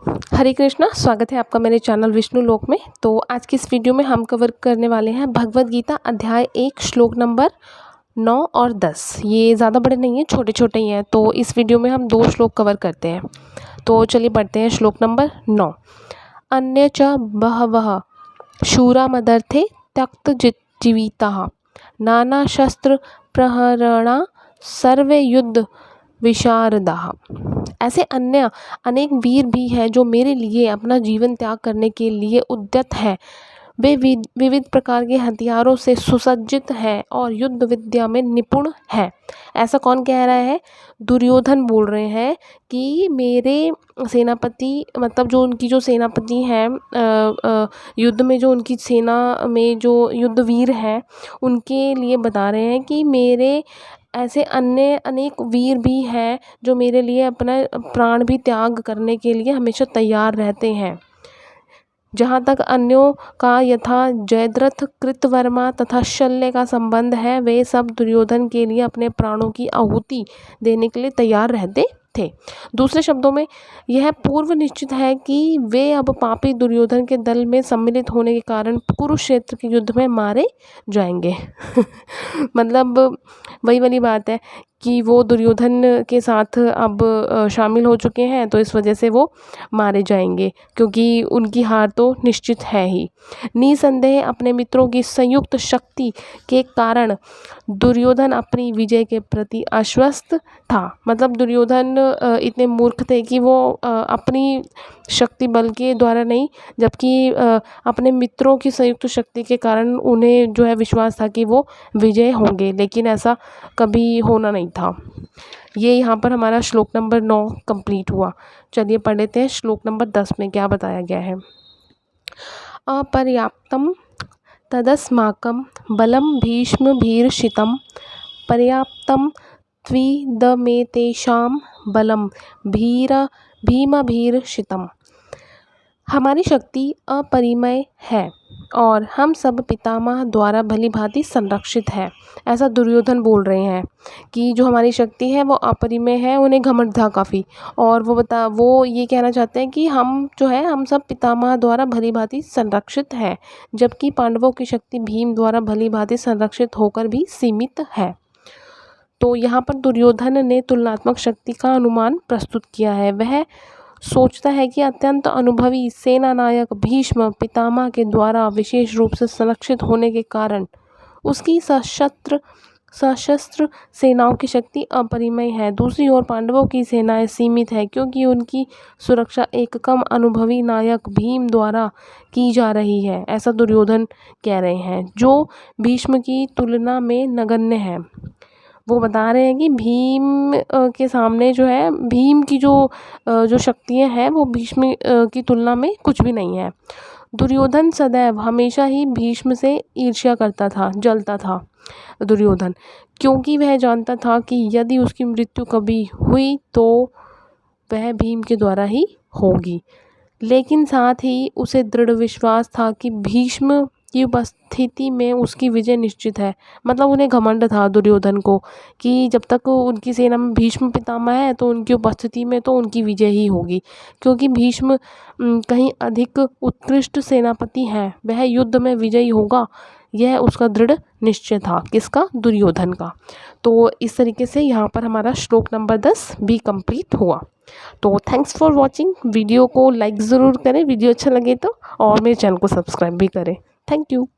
हरे कृष्णा, स्वागत है आपका मेरे चैनल विष्णु लोक में। तो आज की इस वीडियो में हम कवर करने वाले हैं भगवद गीता अध्याय 1 श्लोक नंबर 9 और 10। ये ज़्यादा बड़े नहीं हैं, छोटे छोटे ही हैं। तो इस वीडियो में हम 2 श्लोक कवर करते हैं। तो चलिए पढ़ते हैं श्लोक नंबर 9। अन्य च बहवः शूरा मदर्थे त्यक्त जीविताः नाना शस्त्र प्रहरणा सर्वे युद्ध विशारदाः। ऐसे अन्य अनेक वीर भी हैं जो मेरे लिए अपना जीवन त्याग करने के लिए उद्यत हैं। वे विविध प्रकार के हथियारों से सुसज्जित हैं और युद्ध विद्या में निपुण हैं। ऐसा कौन कह रहा है? दुर्योधन बोल रहे हैं कि मेरे सेनापति, मतलब जो उनकी जो सेनापति हैं, युद्ध में जो उनकी सेना में जो युद्ध वीर हैं, उनके लिए बता रहे हैं कि मेरे ऐसे अन्य अनेक वीर भी हैं जो मेरे लिए अपना प्राण भी त्याग करने के लिए हमेशा तैयार रहते हैं। जहाँ तक अन्यों का यथा जयद्रथ, कृतवर्मा तथा शल्य का संबंध है, वे सब दुर्योधन के लिए अपने प्राणों की आहुति देने के लिए तैयार रहते थे। दूसरे शब्दों में यह पूर्व निश्चित है कि वे अब पापी दुर्योधन के दल में सम्मिलित होने के कारण कुरुक्षेत्र के युद्ध में मारे जाएंगे। मतलब वही वाली बात है कि वो दुर्योधन के साथ अब शामिल हो चुके हैं, तो इस वजह से वो मारे जाएंगे, क्योंकि उनकी हार तो निश्चित है ही। निसंदेह अपने मित्रों की संयुक्त शक्ति के कारण दुर्योधन अपनी विजय के प्रति आश्वस्त था। मतलब दुर्योधन इतने मूर्ख थे कि वो अपनी शक्ति बल के द्वारा नहीं, जबकि अपने मित्रों की संयुक्त शक्ति के कारण उन्हें जो है विश्वास था कि वो विजय होंगे, लेकिन ऐसा कभी होना नहीं था। ये यहाँ पर हमारा श्लोक नंबर 9 कंप्लीट हुआ। चलिए पढ़ लेते हैं श्लोक नंबर 10 में क्या बताया गया है। अपर्याप्तम तदस्माकं बलं भीष्मभिर्षितं पर्याप्तं त्विदमेतेषां बलं भीमभिर्षितम्। हमारी शक्ति अपरिमेय है और हम सब पितामह द्वारा भली भांति संरक्षित है। ऐसा दुर्योधन बोल रहे हैं कि जो हमारी शक्ति है वो अपरिमेय है। उन्हें घमंड था काफ़ी, और वो ये कहना चाहते हैं कि हम जो है हम सब पितामह द्वारा भली भांति संरक्षित है, जबकि पांडवों की शक्ति भीम द्वारा भली भांति संरक्षित होकर भी सीमित है। तो यहाँ पर दुर्योधन ने तुलनात्मक शक्ति का अनुमान प्रस्तुत किया है। वह सोचता है कि अत्यंत अनुभवी सेना नायक भीष्म पितामह के द्वारा विशेष रूप से संरक्षित होने के कारण उसकी सशस्त्र सेनाओं की शक्ति अपरिमेय है। दूसरी ओर पांडवों की सेनाएं सीमित है, क्योंकि उनकी सुरक्षा एक कम अनुभवी नायक भीम द्वारा की जा रही है। ऐसा दुर्योधन कह रहे हैं, जो भीष्म की तुलना में नगण्य है। वो बता रहे हैं कि भीम के सामने जो है भीम की जो शक्तियाँ हैं वो भीष्म की तुलना में कुछ भी नहीं है। दुर्योधन सदैव हमेशा ही भीष्म से ईर्ष्या करता था, जलता था दुर्योधन, क्योंकि वह जानता था कि यदि उसकी मृत्यु कभी हुई तो वह भीम के द्वारा ही होगी। लेकिन साथ ही उसे दृढ़ विश्वास था कि भीष्म की उपस्थिति में उसकी विजय निश्चित है। मतलब उन्हें घमंड था दुर्योधन को कि जब तक उनकी सेना में भीष्म पितामह है तो उनकी उपस्थिति में तो उनकी विजय ही होगी, क्योंकि भीष्म कहीं अधिक उत्कृष्ट सेनापति हैं। वह युद्ध में विजयी होगा, यह उसका दृढ़ निश्चय था। किसका? दुर्योधन का। तो इस तरीके से यहाँ पर हमारा श्लोक नंबर 10 भी कंप्लीट हुआ। तो थैंक्स फॉर वॉचिंग। वीडियो को लाइक ज़रूर करें वीडियो अच्छा लगे तो, और मेरे चैनल को सब्सक्राइब भी करें। Thank you.